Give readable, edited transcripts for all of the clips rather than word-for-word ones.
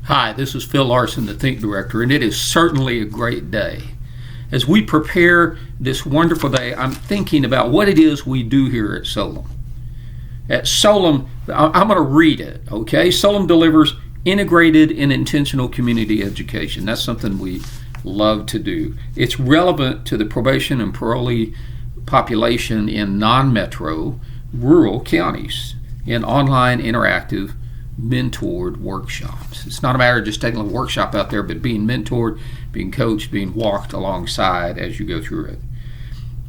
Hi, this is Phil Larson, the Think Director, and it is certainly a great day. As we prepare this wonderful day, I'm thinking about what it is we do here at SOLUM. At SOLUM, I'm going to read it, okay? SOLUM delivers integrated and intentional community education. That's something we love to do. It's relevant to the probation and parolee population in non-metro, rural counties in online interactive mentored workshops. It's not a matter of just taking a workshop out there, but being mentored, being coached, being walked alongside as you go through it.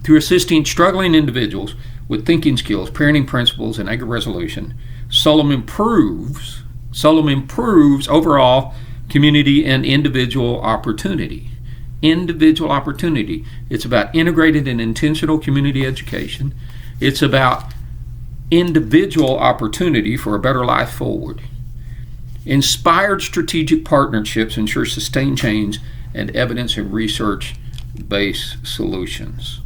Through assisting struggling individuals with thinking skills, parenting principles, and anger resolution, SOLUM improves overall community and individual opportunity. Individual opportunity. It's about integrated and intentional community education. It's about individual opportunity for a better life forward. Inspired strategic partnerships ensure sustained change and evidence and research-based solutions.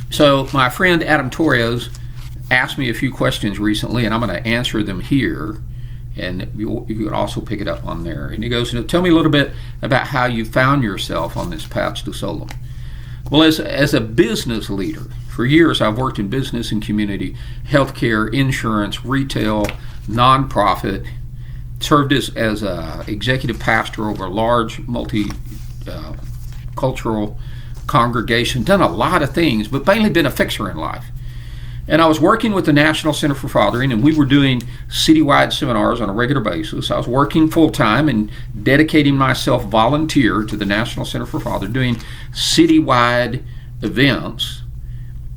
So my friend Adam Torres asked me a few questions recently, and I'm going to answer them here, and you can also pick it up on there. And he goes, tell me a little bit about how you found yourself on this path to SOLUM. Well, as a business leader, for years I've worked in business and community, healthcare, insurance, retail, nonprofit, served as a executive pastor over a large multi-cultural congregation, done a lot of things, but mainly been a fixer in life. And I was working with the National Center for Fathering, and we were doing citywide seminars on a regular basis. I was working full-time and dedicating myself volunteer to the National Center for Fathering, doing citywide events.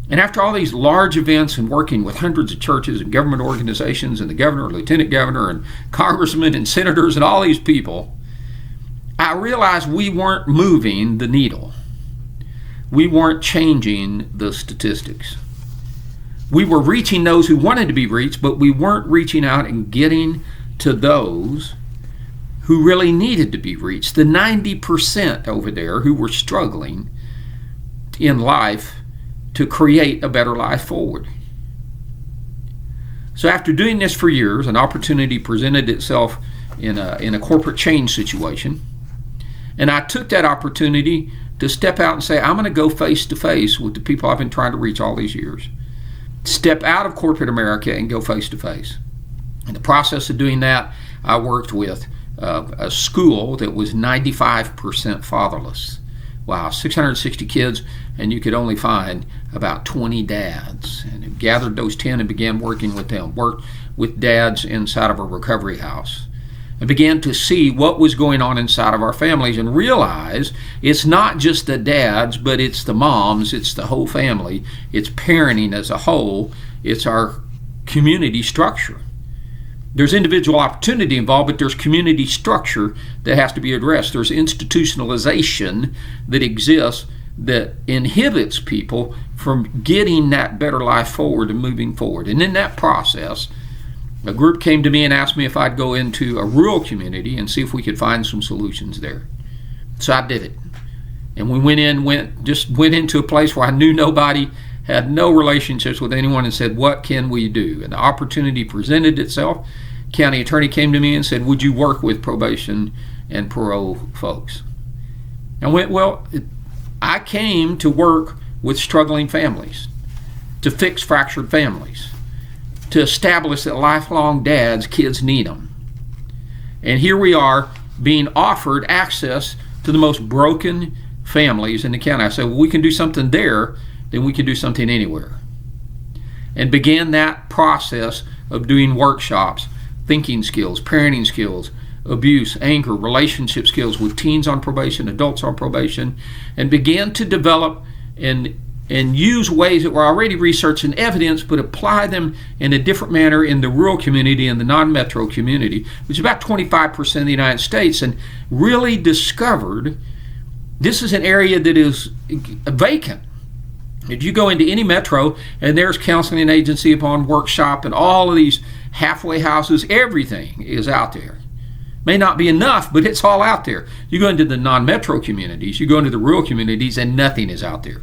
And after all these large events and working with hundreds of churches and government organizations and the governor, lieutenant governor, and congressmen and senators and all these people, I realized we weren't moving the needle. We weren't changing the statistics. We were reaching those who wanted to be reached, but we weren't reaching out and getting to those who really needed to be reached. The 90% over there who were struggling in life to create a better life forward. So after doing this for years, an opportunity presented itself in a corporate change situation, and I took that opportunity to step out and say, I'm going to go face to face with the people I've been trying to reach all these years. Step out of corporate America and go face to face. In the process of doing that, I worked with a school that was 95% fatherless. Wow, 660 kids, and you could only find about 20 dads. And I gathered those 10 and began working with them, worked with dads inside of a recovery house, and began to see what was going on inside of our families and realize it's not just the dads, but it's the moms, it's the whole family, it's parenting as a whole, it's our community structure. There's individual opportunity involved, but there's community structure that has to be addressed. There's institutionalization that exists that inhibits people from getting that better life forward and moving forward. And in that process, a group came to me and asked me if I'd go into a rural community and see if we could find some solutions there. So I did it. And we went into a place where I knew nobody, had no relationships with anyone, and said, what can we do? And the opportunity presented itself. County attorney came to me and said, would you work with probation and parole folks? I went, well, I came to work with struggling families, to fix fractured families, to establish that lifelong dads, kids need them. And here we are being offered access to the most broken families in the county. I said, well, we can do something there, then we can do something anywhere. And began that process of doing workshops, thinking skills, parenting skills, abuse, anger, relationship skills with teens on probation, adults on probation, and began to develop and use ways that were already researched and evidence, but apply them in a different manner in the rural community and the non-metro community, which is about 25% of the United States, and really discovered this is an area that is vacant. If you go into any metro and there's counseling agency upon workshop and all of these halfway houses, everything is out there. May not be enough, but it's all out there. You go into the non-metro communities, you go into the rural communities, and nothing is out there.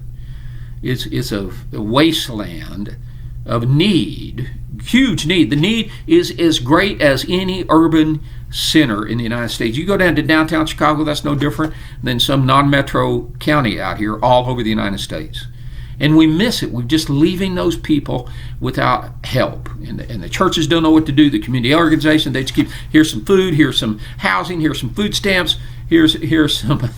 It's a wasteland of need huge need. The need is as great as any urban center in the United States. You go down to downtown Chicago, that's no different than some non-metro county out here all over the United States. And we miss it. We're just leaving those people without help. And the churches don't know what to do. The community organization, they just keep, here's some food, here's some housing, here's some food stamps, here's some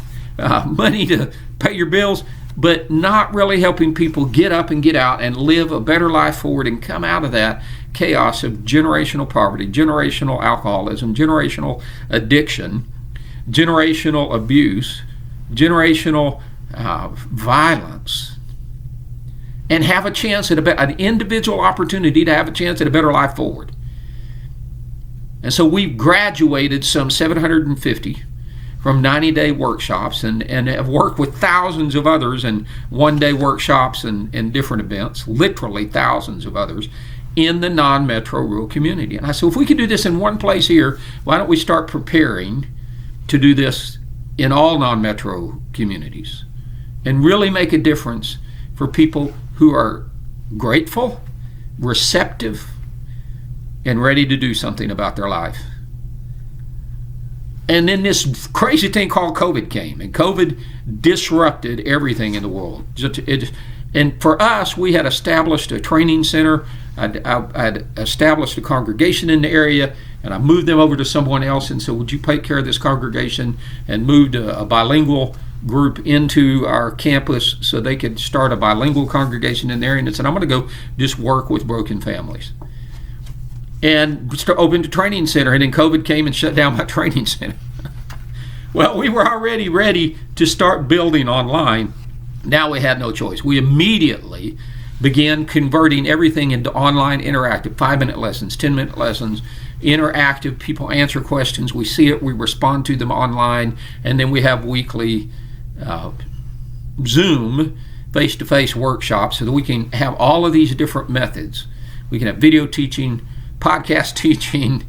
money to pay your bills, but not really helping people get up and get out and live a better life forward and come out of that chaos of generational poverty, generational alcoholism, generational addiction, generational abuse, generational violence, and have a chance at an individual opportunity to have a chance at a better life forward. And so we've graduated some 750 from 90-day workshops and have worked with thousands of others in one-day workshops and different events, literally thousands of others in the non-metro rural community. And I said, if we can do this in one place here, why don't we start preparing to do this in all non-metro communities and really make a difference for people who are grateful, receptive, and ready to do something about their life. And then this crazy thing called COVID came, and COVID disrupted everything in the world. And for us, we had established a training center. I'd established a congregation in the area, and I moved them over to someone else and said, would you take care of this congregation, and moved a bilingual group into our campus so they could start a bilingual congregation in there. And I said, I'm going to go just work with broken families. And opened a training center, and then COVID came and shut down my training center. Well, we were already ready to start building online. Now we had no choice. We immediately began converting everything into online interactive, 5-minute lessons, 10-minute lessons, interactive. People answer questions. We see it. We respond to them online. And then we have weekly Zoom face-to-face workshops so that we can have all of these different methods. We can have video teaching, podcast teaching,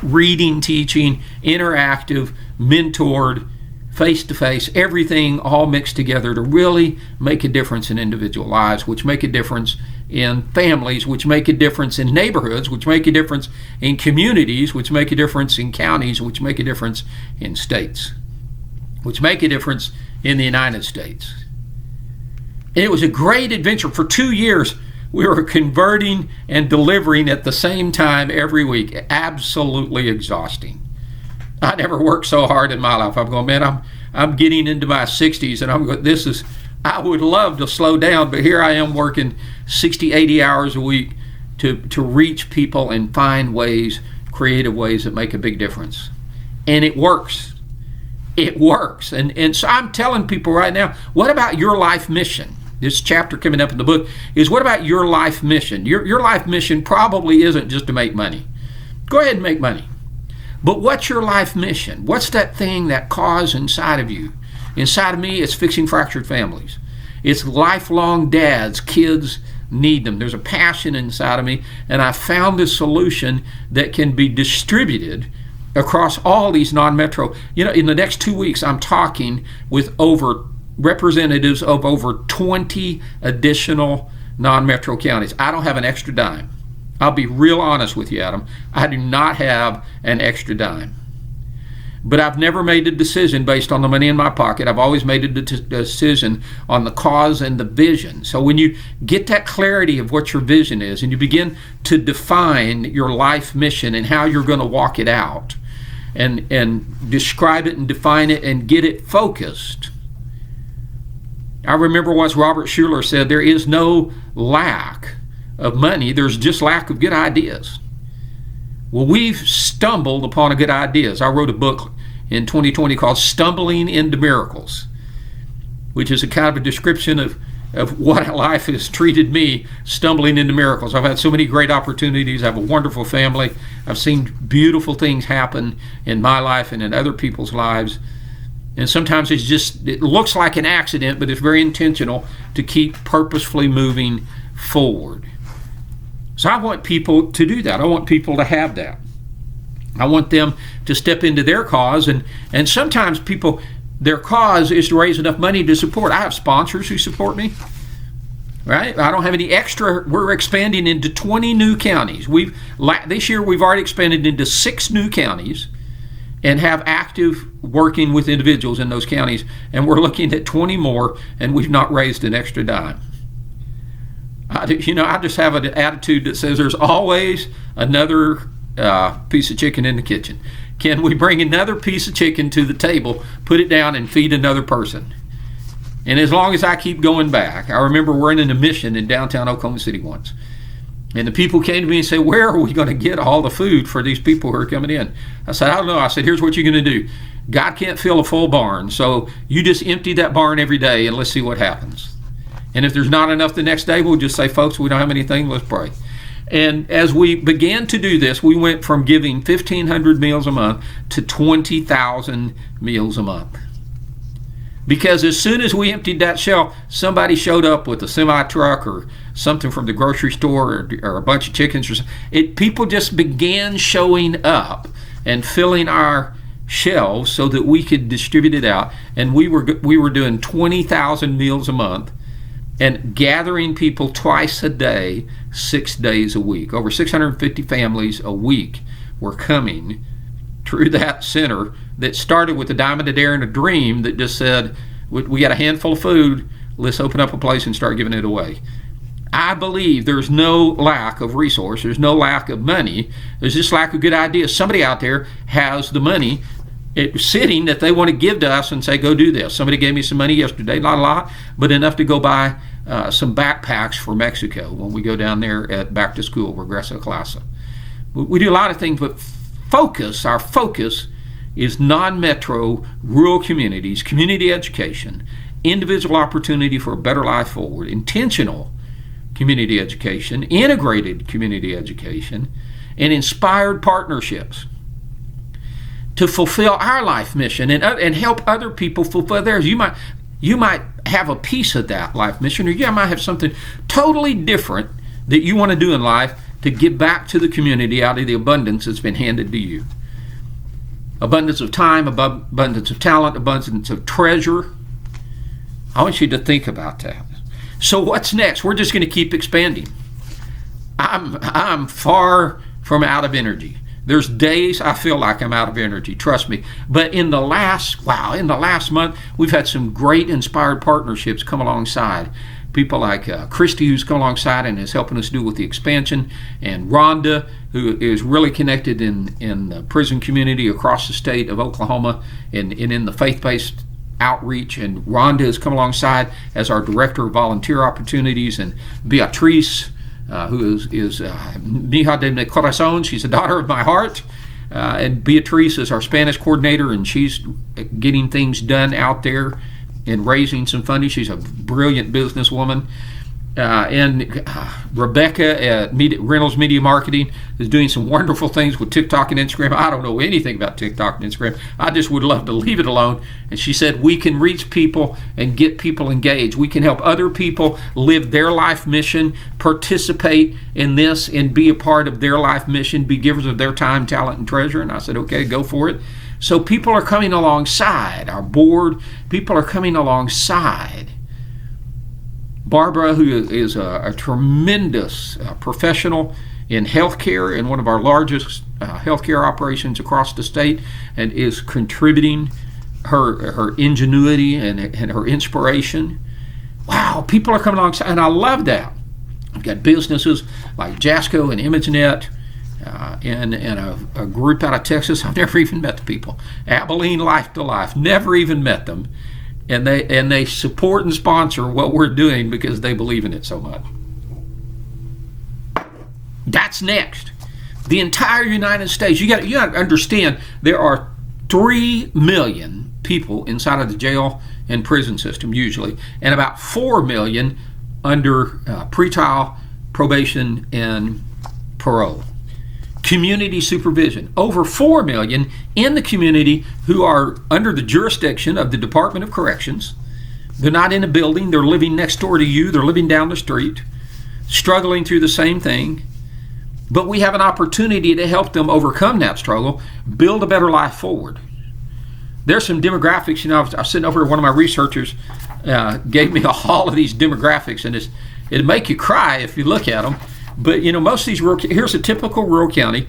reading teaching, interactive, mentored, face-to-face, everything all mixed together to really make a difference in individual lives, which make a difference in families, which make a difference in neighborhoods, which make a difference in communities, which make a difference in counties, which make a difference in states, which make a difference in the United States. And it was a great adventure. For 2 years, we were converting and delivering at the same time every week. Absolutely exhausting. I never worked so hard in my life. I'm going, man, I'm getting into my 60s, and I'm going, I would love to slow down, but here I am working 60, 80 hours a week to reach people and find ways, creative ways that make a big difference. And it works. It works. And so I'm telling people right now, what about your life mission? This chapter coming up in the book is, what about your life mission? Your life mission probably isn't just to make money. Go ahead and make money. But what's your life mission? What's that thing, that cause inside of you? Inside of me, it's fixing fractured families. It's lifelong dads. Kids need them. There's a passion inside of me, and I found this solution that can be distributed across all these non-metro. In the next 2 weeks, I'm talking with representatives of over 20 additional non-metro counties. I don't have an extra dime. I'll be real honest with you, Adam. I do not have an extra dime. But I've never made a decision based on the money in my pocket. I've always made a decision on the cause and the vision. So when you get that clarity of what your vision is, and you begin to define your life mission and how you're going to walk it out, and describe it and define it and get it focused. I remember once Robert Schuller said, there is no lack of money, there's just lack of good ideas. Well, we've stumbled upon a good ideas. I wrote a book in 2020 called Stumbling into Miracles, which is a kind of a description of what life has treated me, stumbling into miracles. I've had so many great opportunities. I have a wonderful family. I've seen beautiful things happen in my life and in other people's lives. And sometimes it looks like an accident, but it's very intentional to keep purposefully moving forward. So I want people to do that. I want people to have that. I want them to step into their cause. And sometimes people, their cause is to raise enough money to support. I have sponsors who support me. right? I don't have any extra. We're expanding into 20 new counties. This year we've already expanded into 6 new counties and have active working with individuals in those counties, and we're looking at 20 more, and we've not raised an extra dime. I just have an attitude that says there's always another piece of chicken in the kitchen. Can we bring another piece of chicken to the table, put it down, and feed another person? And as long as I keep going back, I remember we're in a mission in downtown Oklahoma City once, and the people came to me and said, where are we going to get all the food for these people who are coming in? I said, I don't know. I said, here's what you're going to do. God can't fill a full barn, so you just empty that barn every day and let's see what happens. And if there's not enough the next day, we'll just say, folks, we don't have anything, let's pray. And as we began to do this, we went from giving 1,500 meals a month to 20,000 meals a month. Because as soon as we emptied that shelf, somebody showed up with a semi-truck or something from the grocery store or a bunch of chickens. People just began showing up and filling our shelves so that we could distribute it out. And we were doing 20,000 meals a month and gathering people twice a day, 6 days a week. Over 650 families a week were coming through that center that started with a diamond, a dare, and a dream that just said, we got a handful of food, let's open up a place and start giving it away. I believe there's no lack of resource, there's no lack of money, there's just lack of good ideas. Somebody out there has the money sitting that they want to give to us and say, go do this. Somebody gave me some money yesterday, not a lot, but enough to go buy some backpacks for Mexico when we go down there at back to school, Regresa Clase. We do a lot of things, but our focus is non-metro rural communities, community education, individual opportunity for a better life forward, intentional community education, integrated community education, and inspired partnerships to fulfill our life mission and help other people fulfill theirs. You might have a piece of that life mission, or you might have something totally different that you want to do in life to give back to the community out of the abundance that's been handed to you. Abundance of time, abundance of talent, abundance of treasure. I want you to think about that. So what's next? We're just going to keep expanding. I'm far from out of energy. There's days I feel like I'm out of energy, trust me. But in the last month, we've had some great inspired partnerships come alongside. People like Christy, who's come alongside and is helping us do with the expansion, and Rhonda, who is really connected in the prison community across the state of Oklahoma and in the faith-based outreach. And Rhonda has come alongside as our director of volunteer opportunities, and Beatrice, who is Mija de mi corazón, she's a daughter of my heart. And Beatrice is our Spanish coordinator, and she's getting things done out there and raising some funding. She's a brilliant businesswoman. And Rebecca at Reynolds Media Marketing is doing some wonderful things with TikTok and Instagram. I don't know anything about TikTok and Instagram. I just would love to leave it alone. And she said we can reach people and get people engaged. We can help other people live their life mission, participate in this, and be a part of their life mission, be givers of their time, talent, and treasure. And I said, okay, go for it. So people are coming alongside our board. People are coming alongside Barbara, who is a tremendous professional in healthcare and one of our largest healthcare operations across the state, and is contributing her ingenuity and her inspiration. Wow, people are coming alongside, and I love that. I've got businesses like Jasco and ImageNet, and a group out of Texas. I've never even met the people. Abilene Life to Life, never even met them. And they support and sponsor what we're doing because they believe in it so much. That's next. The entire United States. You got to understand there are 3 million people inside of the jail and prison system usually, and about 4 million under pretrial, probation, and parole. Community supervision. Over 4 million in the community who are under the jurisdiction of the Department of Corrections. They're not in a building, they're living next door to you, they're living down the street, struggling through the same thing. But we have an opportunity to help them overcome that struggle, build a better life forward. There's some demographics, I was sitting over here, one of my researchers gave me all of these demographics, and It'd make you cry if you look at them. But, most of these here's a typical rural county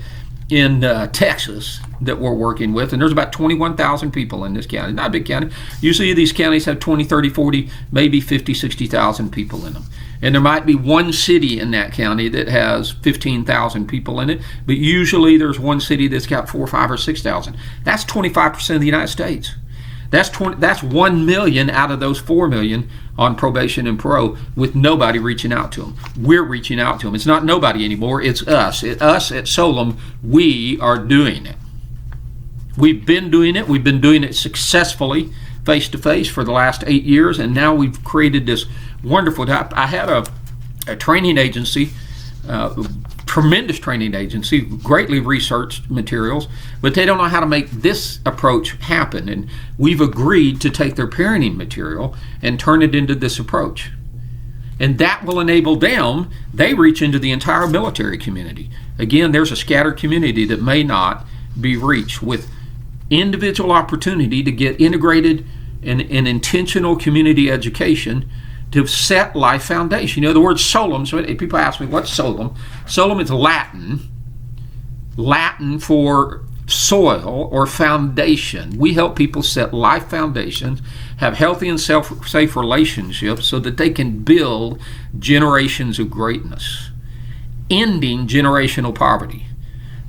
in Texas that we're working with, and there's about 21,000 people in this county. Not a big county. Usually these counties have 20, 30, 40, maybe 50, 60,000 people in them. And there might be one city in that county that has 15,000 people in it, but usually there's one city that's got 4, 5, or 6,000. That's 25% of the United States. That's 1 million out of those 4 million on probation and parole with nobody reaching out to them. We're reaching out to them. It's not nobody anymore. It's us. Us at SOLUM, we are doing it. We've been doing it. We've been doing it successfully face-to-face for the last 8 years, and now we've created this wonderful. I had a training agency, tremendous training agency, greatly researched materials, but they don't know how to make this approach happen. And we've agreed to take their parenting material and turn it into this approach. And that will enable them, they reach into the entire military community. Again, there's a scattered community that may not be reached with individual opportunity to get integrated and intentional community education to set life foundation. The word solum, so people ask me, what's solum? Solum is Latin for soil or foundation. We help people set life foundations, have healthy and safe relationships so that they can build generations of greatness, ending generational poverty.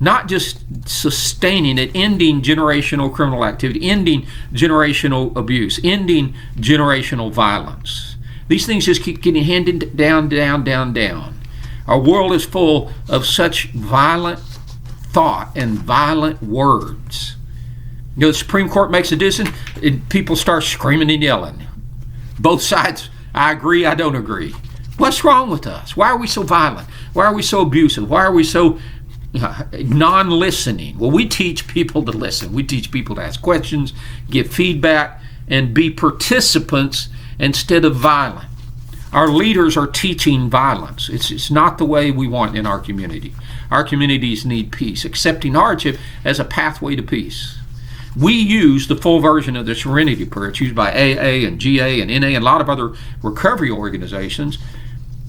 Not just sustaining it, ending generational criminal activity, ending generational abuse, ending generational violence. These things just keep getting handed down, down, down, down. Our world is full of such violent thought and violent words. The Supreme Court makes a decision, and people start screaming and yelling. Both sides, I agree, I don't agree. What's wrong with us? Why are we so violent? Why are we so abusive? Why are we so non-listening? Well, we teach people to listen. We teach people to ask questions, give feedback, and be participants instead of violent. Our leaders are teaching violence. It's not the way we want in our community. Our communities need peace, accepting hardship as a pathway to peace. We use the full version of the Serenity Prayer. It's used by AA and GA and NA and a lot of other recovery organizations.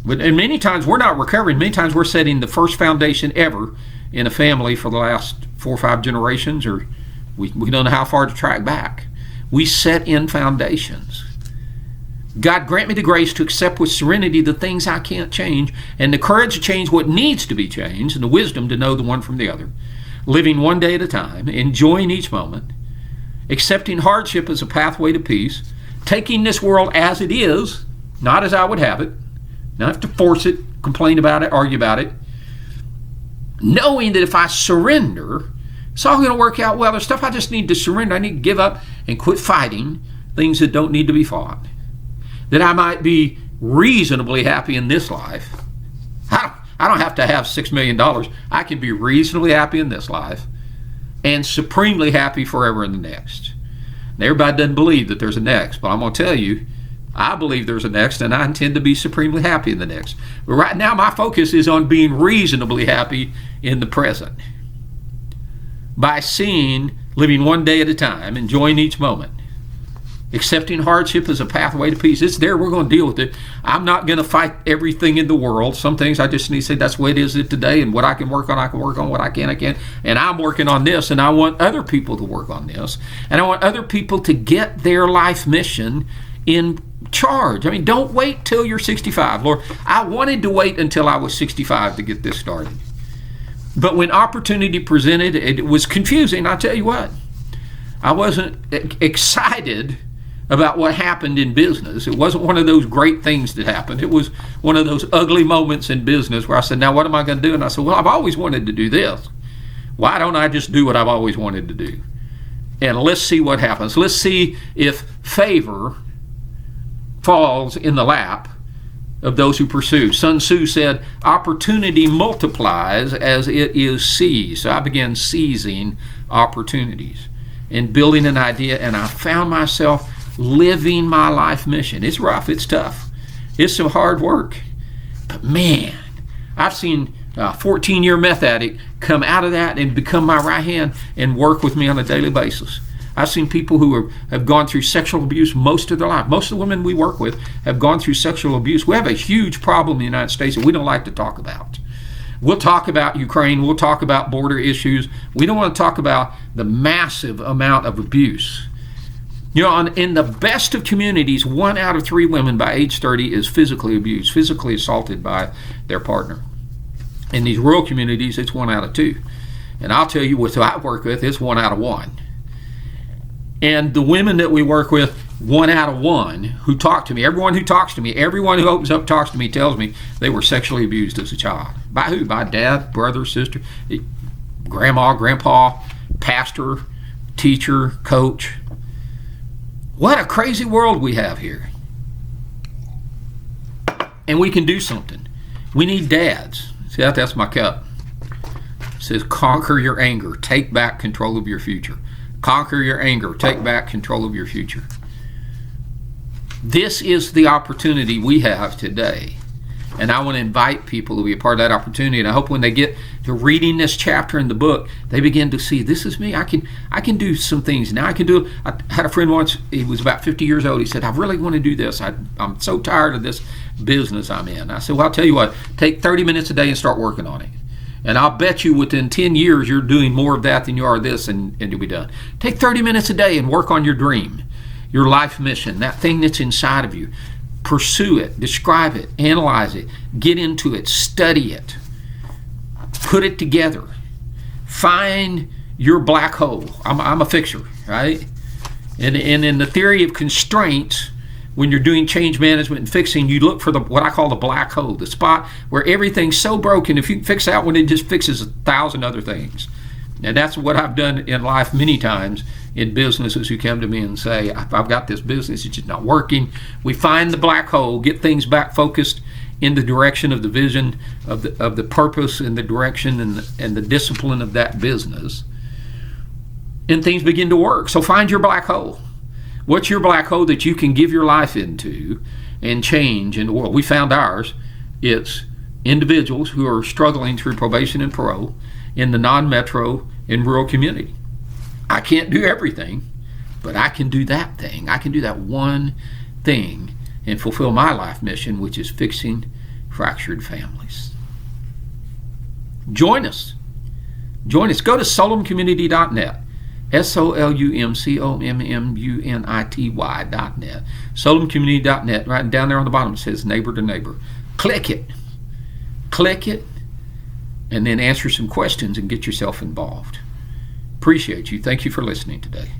And many times we're not recovering. Many times we're setting the first foundation ever in a family for the last 4 or 5 generations, or we don't know how far to track back. We set in foundations. God, grant me the grace to accept with serenity the things I can't change, and the courage to change what needs to be changed, and the wisdom to know the one from the other. Living one day at a time, enjoying each moment, accepting hardship as a pathway to peace, taking this world as it is, not as I would have it, not have to force it, complain about it, argue about it, knowing that if I surrender, it's all going to work out well. There's stuff I just need to surrender. I need to give up and quit fighting things that don't need to be fought. That I might be reasonably happy in this life. I don't have to have $6 million. I can be reasonably happy in this life and supremely happy forever in the next. And everybody doesn't believe that there's a next, but I'm going to tell you, I believe there's a next, and I intend to be supremely happy in the next. But right now, my focus is on being reasonably happy in the present. By living one day at a time, enjoying each moment, accepting hardship as a pathway to peace. It's there. We're going to deal with it. I'm not going to fight everything in the world. Some things I just need to say that's the way it is today, and what I can work on, I can work on. What I can. And I'm working on this, and I want other people to work on this. And I want other people to get their life mission in charge. I mean, don't wait till you're 65. Lord, I wanted to wait until I was 65 to get this started. But when opportunity presented, it was confusing. I'll tell you what. I wasn't excited about what happened in business. It wasn't one of those great things that happened. It was one of those ugly moments in business where I said, now what am I going to do? And I said, well, I've always wanted to do this. Why don't I just do what I've always wanted to do? And let's see what happens. Let's see if favor falls in the lap of those who pursue. Sun Tzu said, opportunity multiplies as it is seized. So I began seizing opportunities and building an idea, and I found myself living my life mission. It's rough, it's tough, it's some hard work, but man, I've seen a 14-year meth addict come out of that and become my right hand and work with me on a daily basis. I've seen people who have gone through sexual abuse most of their life. Most of the women we work with have gone through sexual abuse. We have a huge problem in the United States that we don't like to talk about. We'll talk about Ukraine. We'll talk about border issues. We don't want to talk about the massive amount of abuse. You know, in the best of communities, 1 out of 3 women by age 30 is physically abused, physically assaulted by their partner. In these rural communities, it's 1 out of 2. And I'll tell you, what I work with, it's 1 out of 1. And the women that we work with, 1 out of 1 who talk to me, everyone who talks to me, everyone who opens up, talks to me, tells me they were sexually abused as a child. By who? By dad, brother, sister, grandma, grandpa, pastor, teacher, coach. What a crazy world we have here. And we can do something. We need dads. See, that's my cup. It says, conquer your anger. Take back control of your future. Conquer your anger. Take back control of your future. This is the opportunity we have today. And I want to invite people to be a part of that opportunity. And I hope when they get to reading this chapter in the book, they begin to see, this is me. I can do some things now. I had a friend once, he was about 50 years old. He said, I really want to do this. I'm so tired of this business I'm in. I said, well, I'll tell you what, take 30 minutes a day and start working on it. And I'll bet you within 10 years, you're doing more of that than you are this, and you'll be done. Take 30 minutes a day and work on your dream, your life mission, that thing that's inside of you. Pursue it, describe it, analyze it, get into it, study it, put it together. Find your black hole. I'm a fixer, right? And in the theory of constraints, when you're doing change management and fixing, you look for what I call the black hole, the spot where everything's so broken, if you can fix that one, it just fixes 1,000 other things. And that's what I've done in life many times in businesses who come to me and say, I've got this business, it's just not working. We find the black hole, get things back focused in the direction of the vision, of the purpose and the direction and the discipline of that business. And things begin to work. So find your black hole. What's your black hole that you can give your life into and change in the world? We found ours. It's individuals who are struggling through probation and parole in the non-metro and rural community. I can't do everything, but I can do that thing. I can do that one thing and fulfill my life mission, which is fixing fractured families. Join us. Join us. Go to solumcommunity.net. SOLUMCOMMUNITY.net. solumcommunity.net. Right down there on the bottom it says neighbor to neighbor. Click it. Click it. And then answer some questions and get yourself involved. Appreciate you. Thank you for listening today.